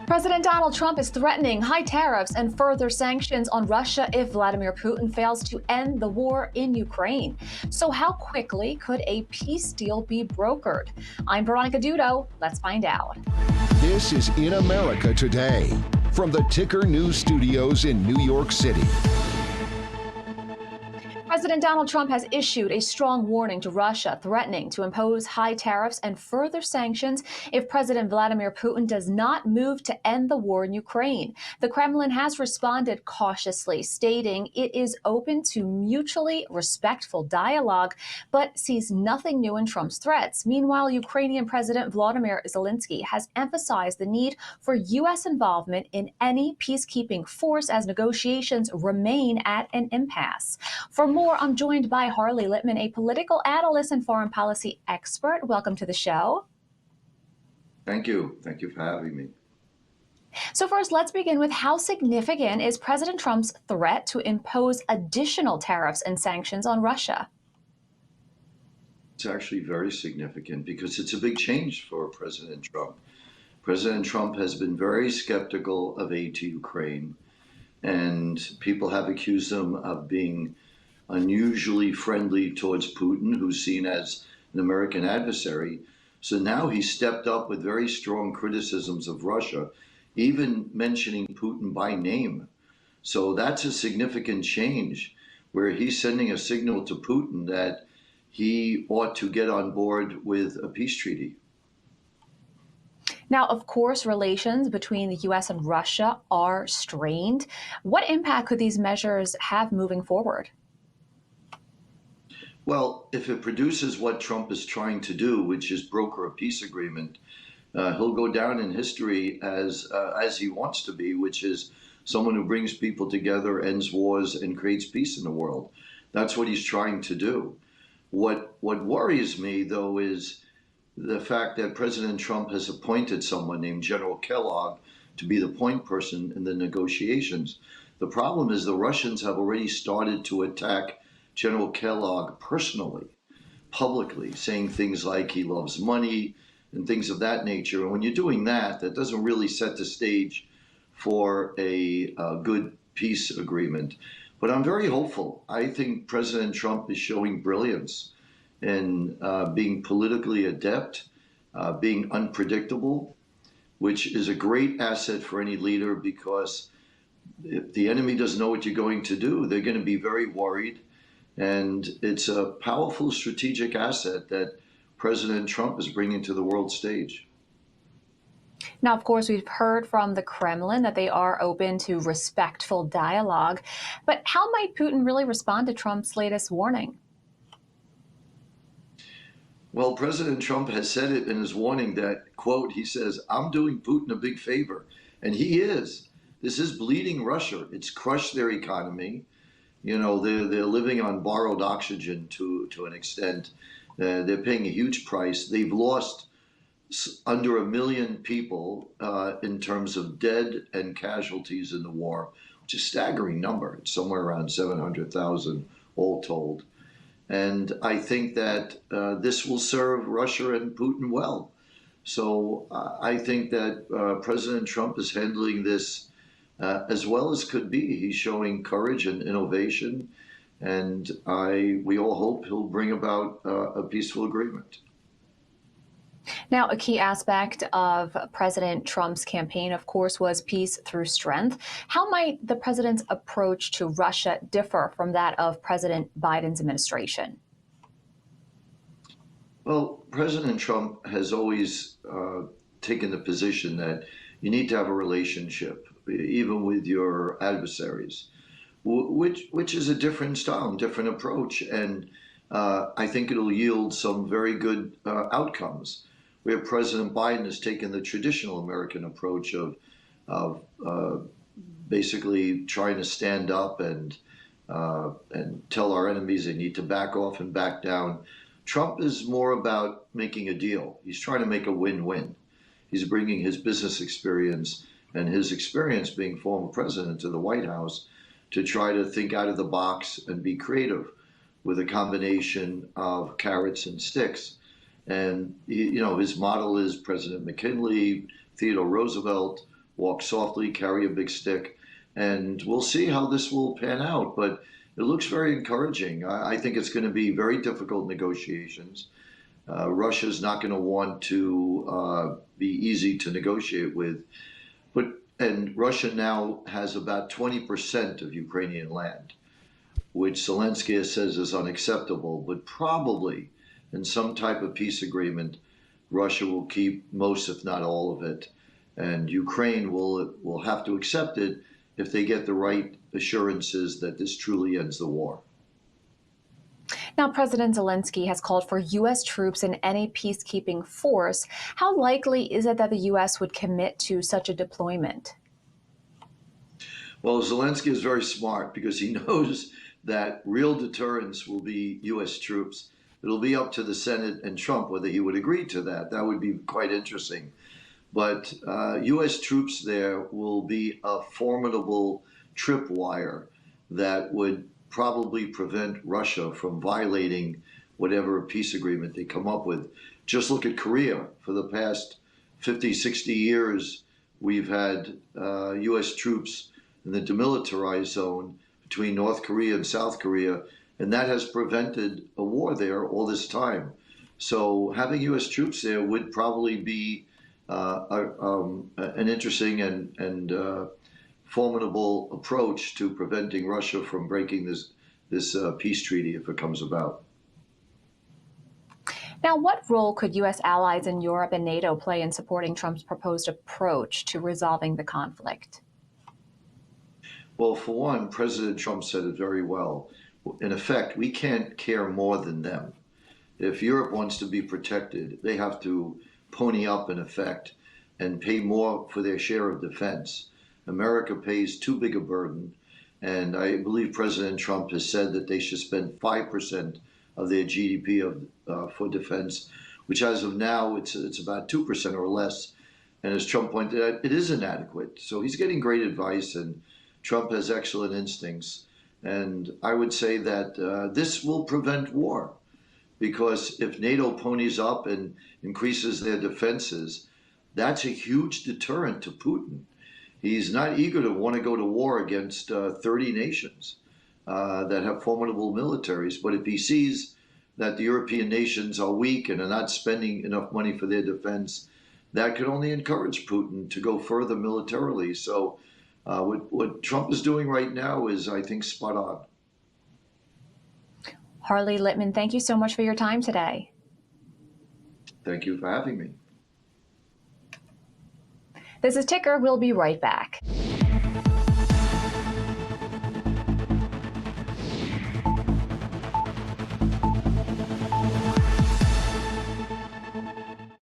President Donald Trump is threatening high tariffs and further sanctions on Russia if Vladimir Putin fails to end the war in Ukraine. So, how quickly could a peace deal be brokered? I'm Veronica Dudo. Let's find out. This is In America Today from the Ticker News Studios in New York City. President Donald Trump has issued a strong warning to Russia, threatening to impose high tariffs and further sanctions if President Vladimir Putin does not move to end the war in Ukraine. The Kremlin has responded cautiously, stating it is open to mutually respectful dialogue, but sees nothing new in Trump's threats. Meanwhile, Ukrainian President Volodymyr Zelensky has emphasized the need for U.S. involvement in any peacekeeping force as negotiations remain at an impasse. For more, I'm joined by Harley Lippman, a political analyst and foreign policy expert. Welcome to the show. Thank you. Thank you for having me. So first, let's begin with how significant is President Trump's threat to impose additional tariffs and sanctions on Russia? It's actually very significant because it's a big change for President Trump. President Trump has been very skeptical of aid to Ukraine, and people have accused him of being unusually friendly towards Putin, who's seen as an American adversary. So now he stepped up with very strong criticisms of Russia, even mentioning Putin by name. So that's a significant change where he's sending a signal to Putin that he ought to get on board with a peace treaty. Now, of course, relations between the U.S. and Russia are strained. What impact could these measures have moving forward? Well, if it produces what Trump is trying to do, which is broker a peace agreement, he'll go down in history as he wants to be, which is someone who brings people together, ends wars, and creates peace in the world. That's what he's trying to do. What worries me, though, is the fact that President Trump has appointed someone named General Kellogg to be the point person in the negotiations. The problem is the Russians have already started to attack General Kellogg personally, publicly, saying things like he loves money and things of that nature. And when you're doing that, that doesn't really set the stage for a good peace agreement. But I'm very hopeful. I think President Trump is showing brilliance in being politically adept, being unpredictable, which is a great asset for any leader, because if the enemy doesn't know what you're going to do, they're going to be very worried. And it's a powerful strategic asset that President Trump is bringing to the world stage. Now, of course, we've heard from the Kremlin that they are open to respectful dialogue. But how might Putin really respond to Trump's latest warning? Well, President Trump has said it in his warning that, quote, he says, "I'm doing Putin a big favor." And he is. This is bleeding Russia. It's crushed their economy. You know, they're living on borrowed oxygen to an extent. They're paying a huge price. They've lost under 1 million people in terms of dead and casualties in the war, which is a staggering number. It's somewhere around 700,000 all told. And I think that this will serve Russia and Putin well. So I think that President Trump is handling this as well as could be. He's showing courage and innovation, and we all hope he'll bring about a peaceful agreement. Now, a key aspect of President Trump's campaign, of course, was peace through strength. How might the president's approach to Russia differ from that of President Biden's administration? Well, President Trump has always taken the position that you need to have a relationship, even with your adversaries, which is a different style, different approach. And I think it'll yield some very good outcomes, where President Biden has taken the traditional American approach of basically trying to stand up and tell our enemies they need to back off and back down. Trump is more about making a deal. He's trying to make a win-win. He's bringing his business experience and his experience being former president to the White House to try to think out of the box and be creative with a combination of carrots and sticks. And, you know, his model is President McKinley, Theodore Roosevelt, walk softly, carry a big stick, and we'll see how this will pan out. But it looks very encouraging. I think it's going to be very difficult negotiations. Russia's not going to want to be easy to negotiate with. And Russia now has about 20% of Ukrainian land, which Zelensky says is unacceptable, but probably in some type of peace agreement, Russia will keep most, if not all of it. And Ukraine will have to accept it if they get the right assurances that this truly ends the war. Now, President Zelensky has called for U.S. troops in any peacekeeping force. How likely is it that the U.S. would commit to such a deployment? Well, Zelensky is very smart because he knows that real deterrence will be U.S. troops. It'll be up to the Senate and Trump whether he would agree to that. That would be quite interesting. But U.S. troops there will be a formidable tripwire that would probably prevent Russia from violating whatever peace agreement they come up with. Just look at Korea. For the past 50, 60 years, we've had U.S. troops in the demilitarized zone between North Korea and South Korea, and that has prevented a war there all this time. So having U.S. troops there would probably be an interesting and formidable approach to preventing Russia from breaking this peace treaty if it comes about. Now, what role could U.S. allies in Europe and NATO play in supporting Trump's proposed approach to resolving the conflict? Well, for one, President Trump said it very well. In effect, we can't care more than them. If Europe wants to be protected, they have to pony up, in effect, and pay more for their share of defense. America pays too big a burden, and I believe President Trump has said that they should spend 5% of their GDP for defense, which as of now, it's about 2% or less. And as Trump pointed out, it is inadequate. So he's getting great advice, and Trump has excellent instincts. And I would say that this will prevent war, because if NATO ponies up and increases their defenses, that's a huge deterrent to Putin. He's not eager to want to go to war against 30 nations that have formidable militaries. But if he sees that the European nations are weak and are not spending enough money for their defense, that could only encourage Putin to go further militarily. So what Trump is doing right now is, I think, spot on. Harley Lippman, thank you so much for your time today. Thank you for having me. This is Ticker. We'll be right back.